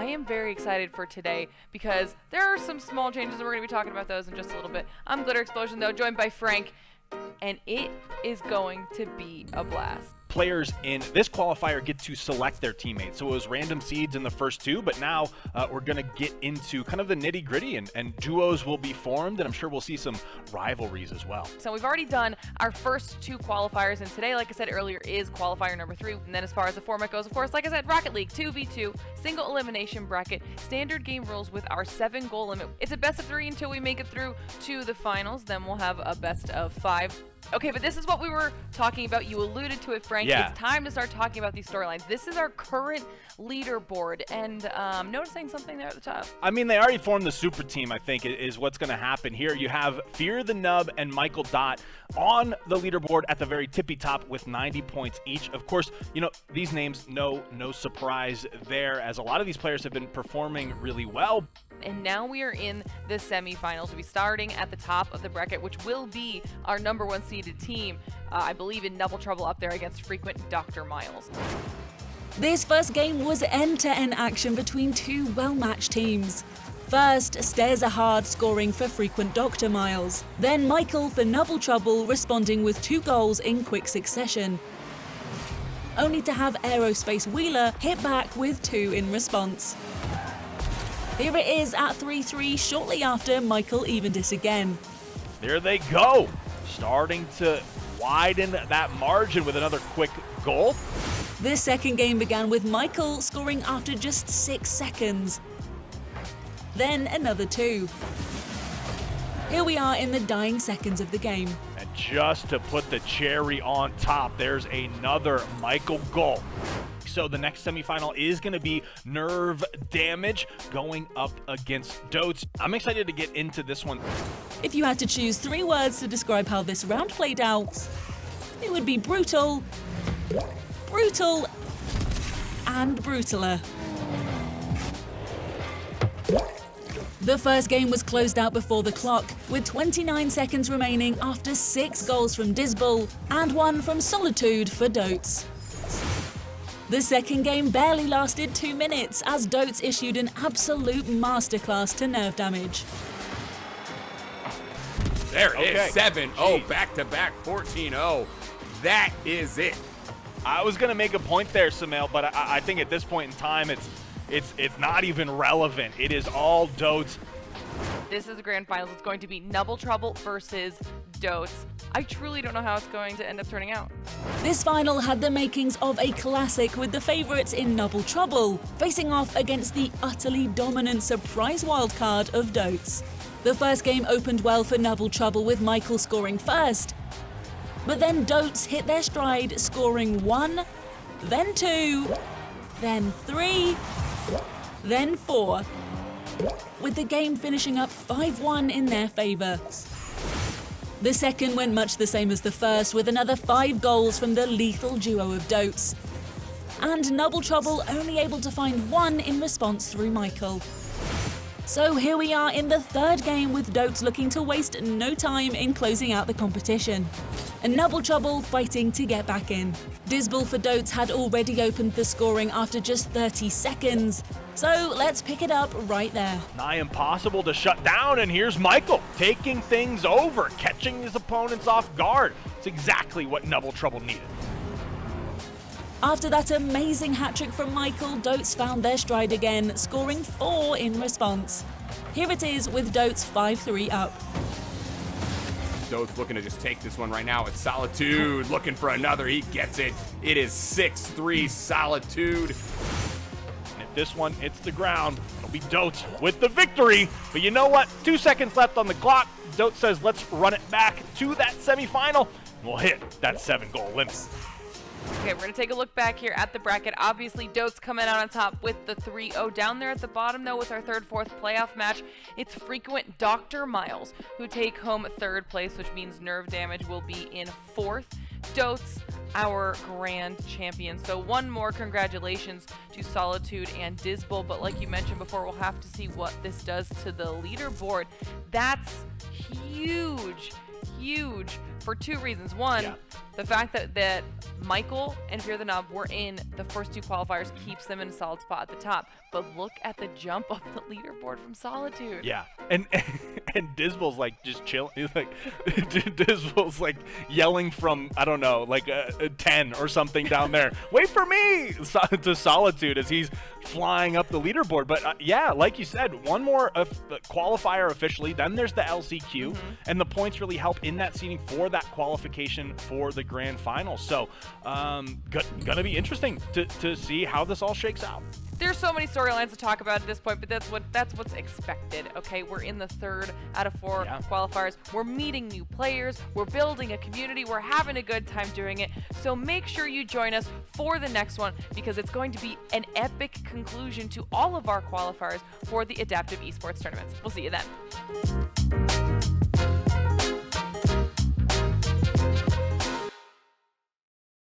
I am very excited for today because there are some small changes and we're going to be talking about those in just a little bit. I'm Glitter Explosion though, joined by Frank, and it is going to be a blast. Players in this qualifier get to select their teammates. So it was random seeds in the first two, but now we're going to get into kind of the nitty gritty and duos will be formed, and I'm sure we'll see some rivalries as well. So we've already done our first two qualifiers, and today, like I said earlier, is qualifier number 3. And then as far as the format goes, of course, like I said, Rocket League 2v2, single elimination bracket, standard game rules with our 7-goal limit. It's a best of 3 until we make it through to the finals. Then we'll have a best of 5. Okay, but this is what we were talking about. You alluded to it, Frank. Yeah. It's time to start talking about these storylines. This is our current leaderboard, and noticing something there at the top. I mean, they already formed the super team, I think, is what's going to happen here. You have Fear the Nub and Michael Dot on the leaderboard at the very tippy top with 90 points each. Of course, you know, these names, no surprise there, as a lot of these players have been performing really well. And now we are in the semifinals. We'll be starting at the top of the bracket, which will be our number 1 seeded team, I believe in double trouble up there against frequent Dr. Miles. This first game was end-to-end action between two well-matched teams. First, Stairs Are Hard scoring for frequent Dr. Miles. Then Michael for Double Trouble responding with 2 goals in quick succession. Only to have Aerospace Wheeler hit back with 2 in response. Here it is at 3-3 shortly after Michael evened it again. There they go, starting to widen that margin with another quick goal. The second game began with Michael scoring after just 6 seconds. Then another 2. Here we are in the dying seconds of the game. And just to put the cherry on top, there's another Michael goal. So the next semifinal is going to be Nerve Damage going up against Dotes. I'm excited to get into this one. If you had to choose 3 words to describe how this round played out, it would be brutal, brutal, and brutaler. The first game was closed out before the clock, with 29 seconds remaining after 6 goals from Dizzble and 1 from Soli2de for Dotes. The second game barely lasted 2 minutes as Dotes issued an absolute masterclass to Nerve Damage. There it is, 7-0, back-to-back 14-0. That is it. I was going to make a point there, Samel, but I think at this point in time, it's not even relevant. It is all Dotes. This is the grand finals. It's going to be Double Trouble versus Dotes. I truly don't know how it's going to end up turning out. This final had the makings of a classic, with the favourites in Double Trouble facing off against the utterly dominant surprise wildcard of Dotes. The first game opened well for Double Trouble, with Michael scoring first. But then Dotes hit their stride, scoring 1, then 2, then 3, then 4, with the game finishing up 5-1 in their favour. The second went much the same as the first, with another 5 goals from the lethal duo of Dotes. And Double Trouble only able to find 1 in response through Michael. So here we are in the third game, with Dotes looking to waste no time in closing out the competition. And Double Trouble fighting to get back in. Dizzble for Dotes had already opened the scoring after just 30 seconds. So let's pick it up right there. Nigh impossible to shut down, and here's Michael taking things over, catching his opponents off guard. It's exactly what Double Trouble needed. After that amazing hat-trick from Michael, Dotes found their stride again, scoring 4 in response. Here it is with Dotes 5-3 up. Dotes looking to just take this one right now. It's Soli2de looking for another. He gets it. It is 6-3 Soli2de. And if this one hits the ground, it'll be Dotes with the victory. But you know what? 2 seconds left on the clock. Dotes says, let's run it back to that semifinal. And we'll hit that 7-goal limit. Okay, we're going to take a look back here at the bracket. Obviously, Dotes coming out on top with the 3-0. Down there at the bottom, though, with our third, fourth playoff match, it's frequent Dr. Miles who take home 3rd place, which means Nerve Damage will be in 4th. Dotes, our grand champion. So one more congratulations to Soli2de and Dizzble. But like you mentioned before, we'll have to see what this does to the leaderboard. That's huge. huge for two reasons. One, Yeah. the fact that Michael and Fear the Nub were in the first 2 qualifiers keeps them in a solid spot at the top. But look at the jump up the leaderboard from Soli2de. Yeah, and Dizzble's like just chilling. He's like, Dizzble's like yelling from, I don't know, like a 10 or something down there. Wait for me to Soli2de as he's flying up the leaderboard. But yeah, like you said, one more qualifier officially. Then there's the LCQ, and the points really help in that seeding for that qualification for the grand final. So, gonna be interesting to see how this all shakes out. There's so many storylines to talk about at this point, but that's what's expected. Okay, we're in the 3rd out of 4 qualifiers. We're meeting new players. We're building a community. We're having a good time doing it. So make sure you join us for the next one, because it's going to be an epic conclusion to all of our qualifiers for the Adaptive Esports tournaments. We'll see you then.